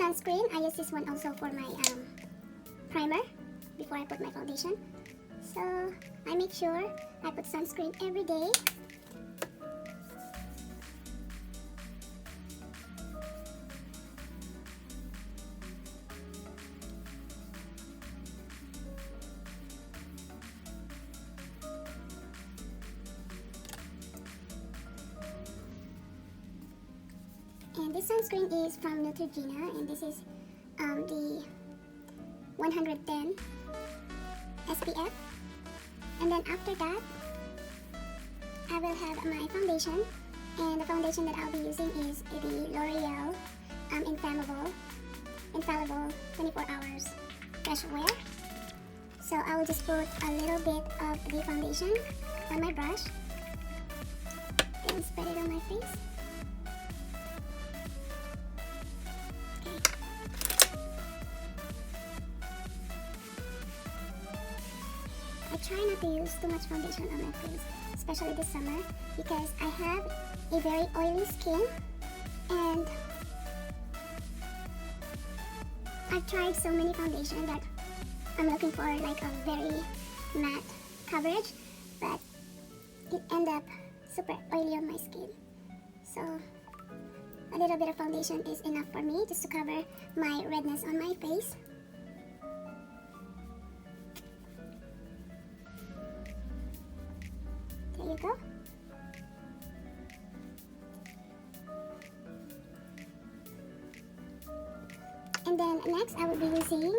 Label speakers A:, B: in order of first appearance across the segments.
A: sunscreen. I use this one also for my primer before I put my foundation. So I make sure I put sunscreen every day. And this sunscreen is from Neutrogena, and this is the 110 SPF. And then after that, I will have my foundation, and the foundation that I'll be using is the L'Oreal Infallible 24 Hours Fresh Wear. So I will just put a little bit of the foundation on my brush and spread it on my face. I try not to use too much foundation on my face, especially this summer, because I have a very oily skin, and I've tried so many foundations that I'm looking for like a very matte coverage, but it ends up super oily on my skin. So a little bit of foundation is enough for me just to cover my redness on my face. There you go. And then next I will be using,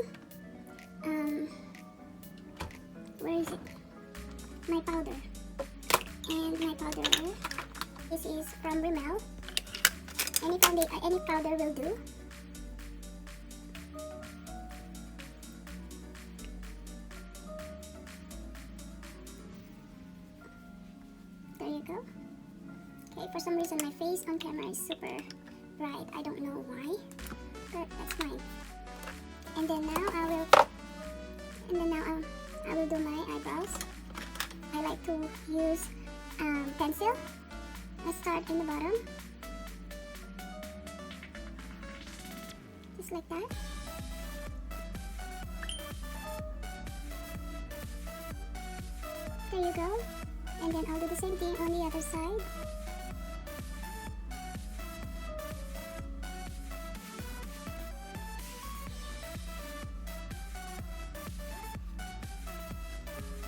A: where is it? My powder. And my powder, this is from Rimmel. Any powder will do. There you go. Okay, for some reason my face on camera is super bright. I don't know why, but that's fine. And then now I will do my eyebrows. I like to use pencil. Let's start in the bottom, just like that. There you go. And then I'll do the same thing on the other side.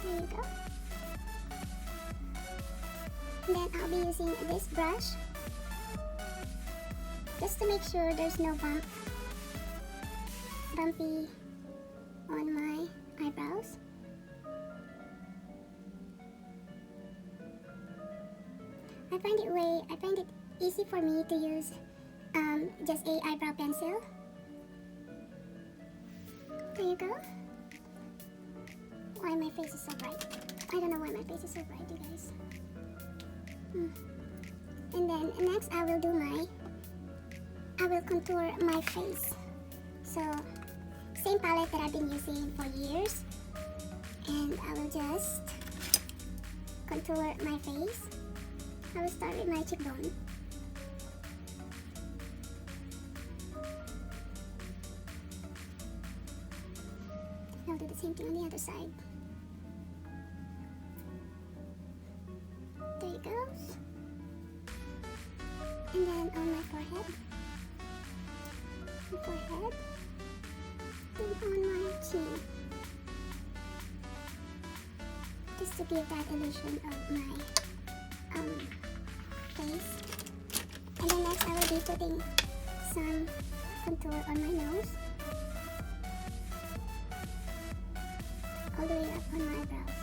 A: There you go. And then I'll be using this brush just to make sure there's no bumpy on my eyebrows. I find it easy for me to use just a eyebrow pencil. There you go. Why my face is so bright? I don't know why my face is so bright, you guys. And then next I will contour my face. So same palette that I've been using for years, and I will just contour my face. I will start with my cheekbone. I'll do the same thing on the other side. There it goes. And then on my forehead. And on my chin. Just to give that illusion of my face. And then next I will be putting some contour on my nose, all the way up on my eyebrows.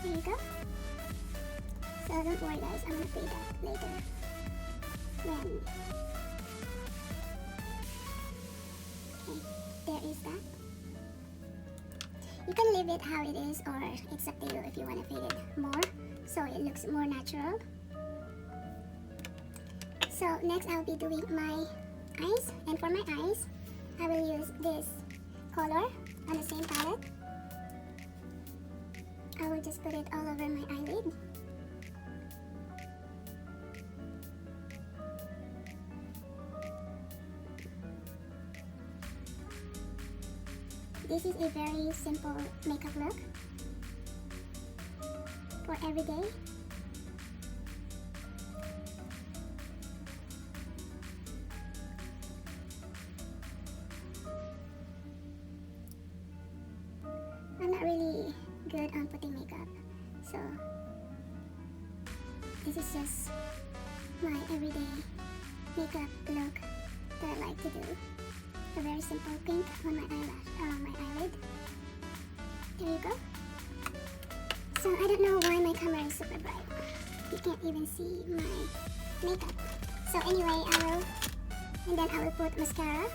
A: There you go. So don't worry guys, I'm gonna pay that later. Okay, there is that. You can leave it how it is, or it's up to you if you want to fade it more so it looks more natural. So next I'll be doing my eyes, and for my eyes I will use this color on the same palette, I will just put it all over my eyelid. This is a very simple makeup look for every day. I'm not really good on putting makeup, so this is just my everyday makeup look that I like to do. A very simple pink on my eyelid. There you go. So I don't know why my camera is super bright. You can't even see my makeup. So anyway, I will put mascara.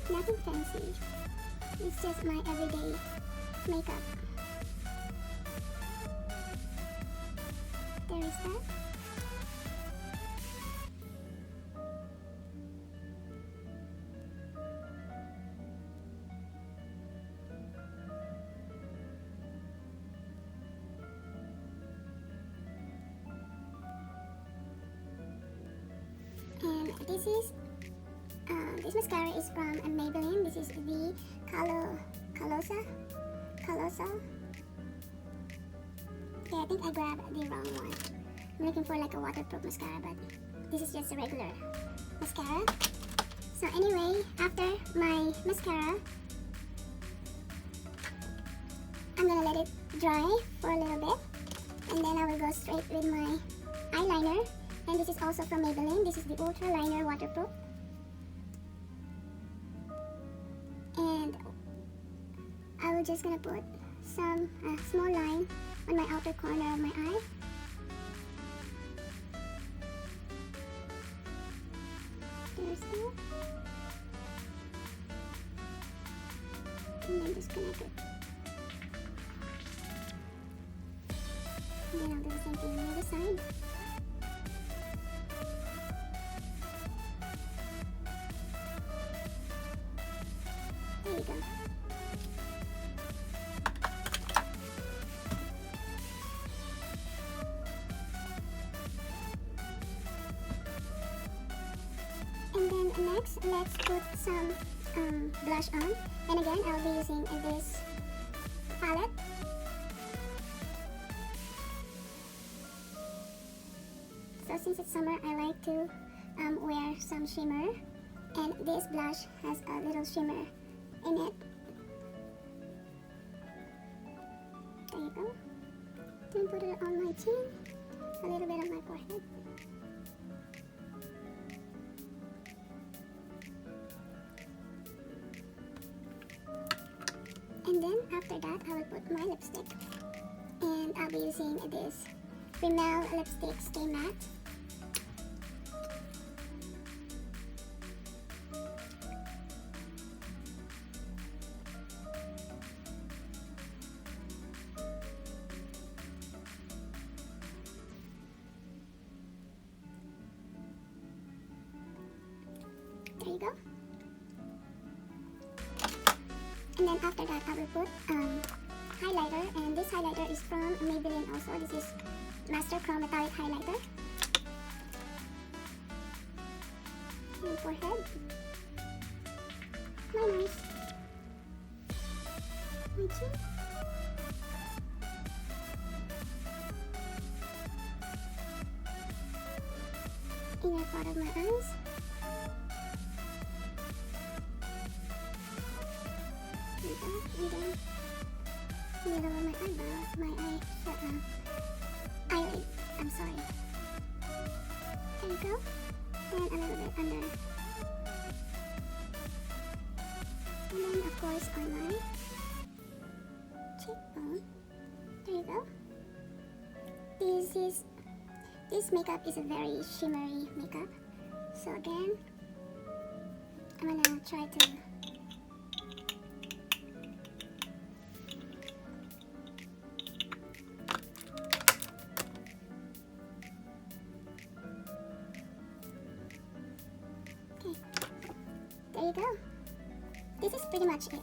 A: Nothing fancy. It's just my everyday makeup. There is that. And this mascara is from Maybelline. This is the Colossal. Yeah, I think I grabbed the wrong one. I'm looking for like a waterproof mascara, but this is just a regular mascara. So anyway, after my mascara, I'm gonna let it dry for a little bit, and then I will go straight with my eyeliner. And this is also from Maybelline. This is the Ultra Liner Waterproof. And I will just gonna put some small line on my outer corner of my eye. There's that. And then disconnect it. And then I'll do the same thing on the other side. There you go. And then next, let's put some blush on. And again, I'll be using this palette. So since it's summer, I like to wear some shimmer. And this blush has a little shimmer in it. There you go. Then put it on my chin, a little bit on my forehead. And then after that, I will put my lipstick. And I'll be using this Rimmel lipstick Stay Matte. There you go. And then after that, I will put highlighter, and this highlighter is from Maybelline also. This is Master Chrome Metallic Highlighter. And forehead. My nose. My chin. Inner part of my eyes. And then middle of my eyebrow, eyelid, I'm sorry. There you go. And a little bit under. And then of course on my cheekbone. There you go. This makeup is a very shimmery makeup. So again, I'm gonna try to there you go. This is pretty much it.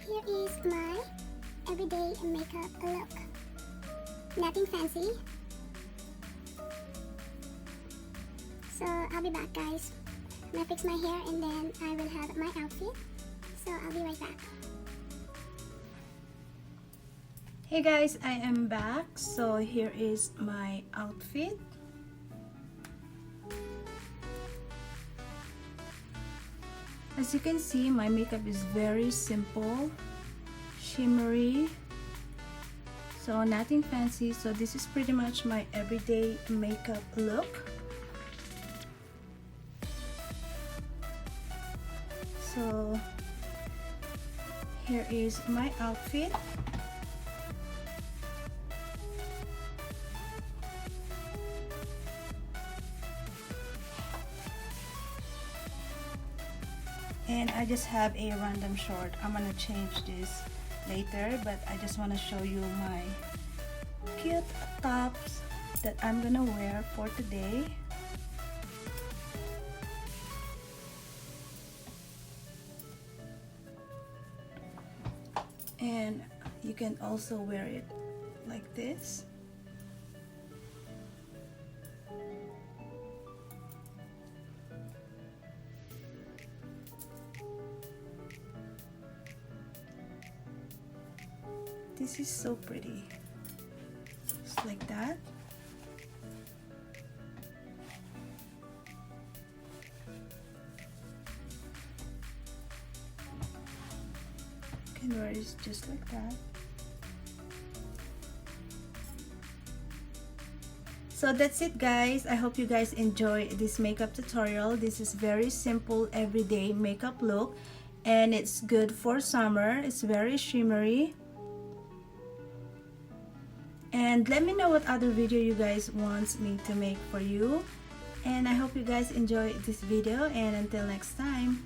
A: Here is my everyday makeup look. Nothing fancy. So I'll be back, guys. I'm gonna fix my hair and then I will have my outfit. So I'll be right back.
B: Hey guys, I am back. So here is my outfit. As you can see, my makeup is very simple, shimmery, so nothing fancy. So this is pretty much my everyday makeup look. So here is my outfit. And I just have a random short. I'm gonna change this later, but I just want to show you my cute tops that I'm gonna wear for today. And you can also wear it like this. This is so pretty. Just like that. You can wear it just like that. So that's it, guys. I hope you guys enjoy this makeup tutorial. This is very simple everyday makeup look, and it's good for summer. It's very shimmery. And let me know what other video you guys want me to make for you. And I hope you guys enjoy this video, and until next time.